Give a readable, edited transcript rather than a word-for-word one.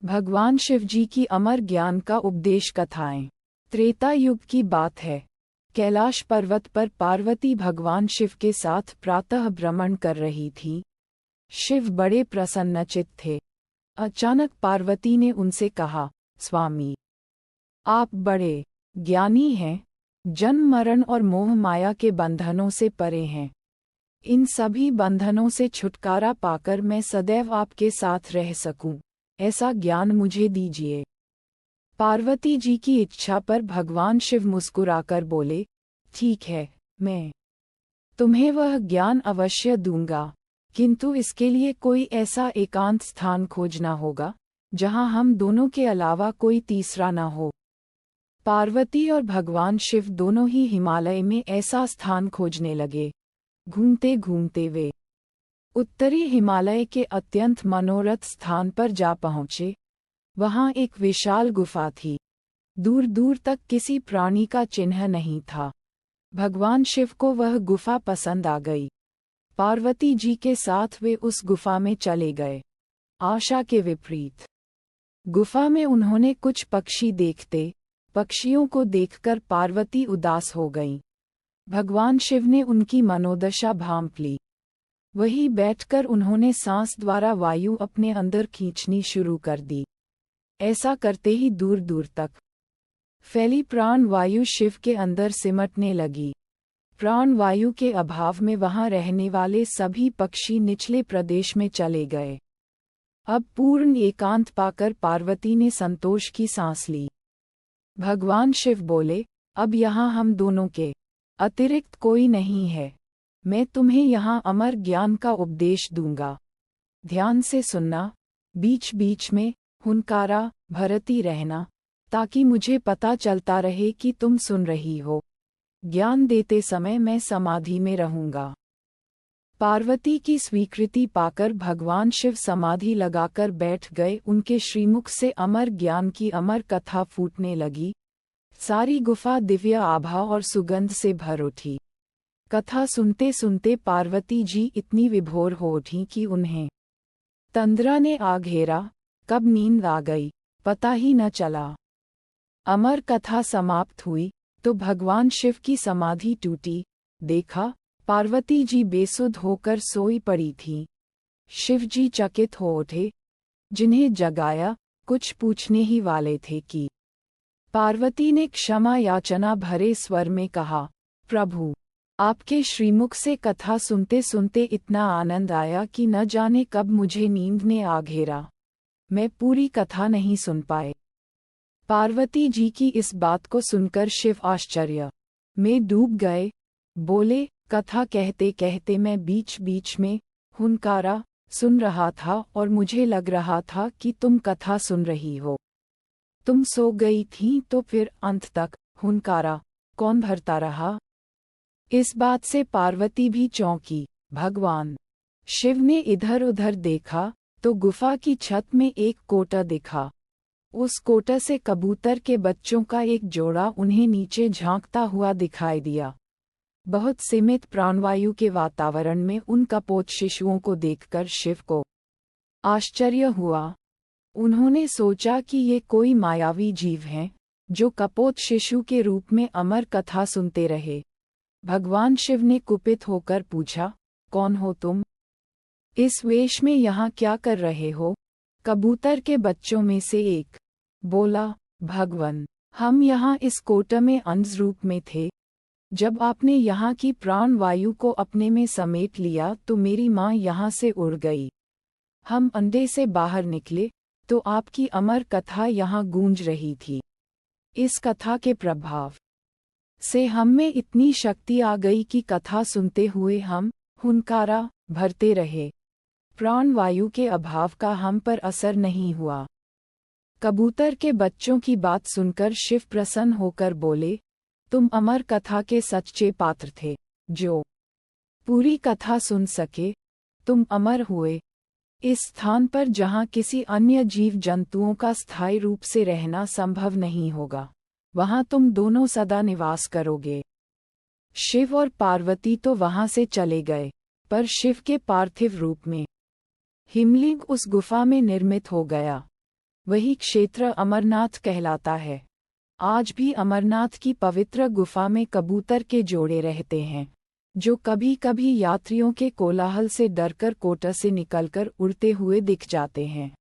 भगवान शिव जी की अमर ज्ञान का उपदेश कथाएं। त्रेता युग की बात है। कैलाश पर्वत पर पार्वती भगवान शिव के साथ प्रातः भ्रमण कर रही थी। शिव बड़े प्रसन्नचित्त थे। अचानक पार्वती ने उनसे कहा, स्वामी, आप बड़े ज्ञानी हैं, जन्म मरण और मोह माया के बंधनों से परे हैं। इन सभी बंधनों से छुटकारा पाकर मैं सदैव आपके साथ रह सकूं, ऐसा ज्ञान मुझे दीजिए। पार्वती जी की इच्छा पर भगवान शिव मुस्कुराकर बोले, ठीक है, मैं तुम्हें वह ज्ञान अवश्य दूंगा, किंतु इसके लिए कोई ऐसा एकांत स्थान खोजना होगा जहां हम दोनों के अलावा कोई तीसरा न हो। पार्वती और भगवान शिव दोनों ही हिमालय में ऐसा स्थान खोजने लगे। घूमते घूमते वे उत्तरी हिमालय के अत्यंत मनोरथ स्थान पर जा पहुँचे। वहाँ एक विशाल गुफा थी। दूर दूर तक किसी प्राणी का चिन्ह नहीं था। भगवान शिव को वह गुफा पसंद आ गई। पार्वती जी के साथ वे उस गुफा में चले गए। आशा के विपरीत गुफा में उन्होंने कुछ पक्षी देखते। पक्षियों को देखकर पार्वती उदास हो गईं। भगवान शिव ने उनकी मनोदशा भांप ली। वहीं बैठकर उन्होंने सांस द्वारा वायु अपने अंदर खींचनी शुरू कर दी। ऐसा करते ही दूर दूर तक फैली प्राण वायु शिव के अंदर सिमटने लगी। प्राण वायु के अभाव में वहां रहने वाले सभी पक्षी निचले प्रदेश में चले गए। अब पूर्ण एकांत पाकर पार्वती ने संतोष की सांस ली। भगवान शिव बोले, अब यहाँ हम दोनों के अतिरिक्त कोई नहीं है। मैं तुम्हें यहाँ अमर ज्ञान का उपदेश दूंगा। ध्यान से सुनना, बीच बीच में हुनकारा भरती रहना, ताकि मुझे पता चलता रहे कि तुम सुन रही हो। ज्ञान देते समय मैं समाधि में रहूंगा। पार्वती की स्वीकृति पाकर भगवान शिव समाधि लगाकर बैठ गए। उनके श्रीमुख से अमर ज्ञान की अमर कथा फूटने लगी। सारी गुफा दिव्य आभा और सुगंध से भर उठी। कथा सुनते सुनते पार्वती जी इतनी विभोर हो उठी कि उन्हें तंद्रा ने आ घेरा। कब नींद आ गई पता ही न चला। अमर कथा समाप्त हुई तो भगवान शिव की समाधि टूटी। देखा, पार्वती जी बेसुध होकर सोई पड़ी थीं। शिव जी चकित हो उठे। जिन्हें जगाया कुछ पूछने ही वाले थे कि पार्वती ने क्षमा याचना भरे स्वर में कहा, प्रभु, आपके श्रीमुख से कथा सुनते सुनते इतना आनंद आया कि न जाने कब मुझे नींद ने आ घेरा। मैं पूरी कथा नहीं सुन पाए। पार्वती जी की इस बात को सुनकर शिव आश्चर्य में डूब गए। बोले, कथा कहते कहते मैं बीच बीच में हुनकारा सुन रहा था और मुझे लग रहा था कि तुम कथा सुन रही हो। तुम सो गई थी तो फिर अंत तक हुनकारा कौन भरता रहा? इस बात से पार्वती भी चौंकी। भगवान शिव ने इधर उधर देखा तो गुफा की छत में एक कोटा दिखा। उस कोटा से कबूतर के बच्चों का एक जोड़ा उन्हें नीचे झांकता हुआ दिखाई दिया। बहुत सीमित प्राणवायु के वातावरण में उन कपोत शिशुओं को देखकर शिव को आश्चर्य हुआ। उन्होंने सोचा कि ये कोई मायावी जीव हैं, जो कपोत शिशु के रूप में अमर कथा सुनते रहे। भगवान शिव ने कुपित होकर पूछा, कौन हो तुम? इस वेश में यहाँ क्या कर रहे हो? कबूतर के बच्चों में से एक बोला, भगवन, हम यहाँ इस कोटा में अंश रूप में थे। जब आपने यहाँ की प्राण वायु को अपने में समेट लिया तो मेरी माँ यहाँ से उड़ गई। हम अंडे से बाहर निकले तो आपकी अमर कथा यहाँ गूंज रही थी। इस कथा के प्रभाव से हम में इतनी शक्ति आ गई कि कथा सुनते हुए हम हुनकारा भरते रहे। प्राण वायु के अभाव का हम पर असर नहीं हुआ। कबूतर के बच्चों की बात सुनकर शिव प्रसन्न होकर बोले, तुम अमर कथा के सच्चे पात्र थे, जो पूरी कथा सुन सके। तुम अमर हुए। इस स्थान पर जहाँ किसी अन्य जीव जंतुओं का स्थायी रूप से रहना संभव नहीं होगा, वहाँ तुम दोनों सदा निवास करोगे। शिव और पार्वती तो वहाँ से चले गए, पर शिव के पार्थिव रूप में हिमलिंग उस गुफा में निर्मित हो गया। वही क्षेत्र अमरनाथ कहलाता है। आज भी अमरनाथ की पवित्र गुफा में कबूतर के जोड़े रहते हैं, जो कभी कभी यात्रियों के कोलाहल से डरकर कोटा से निकलकर उड़ते हुए दिख जाते हैं।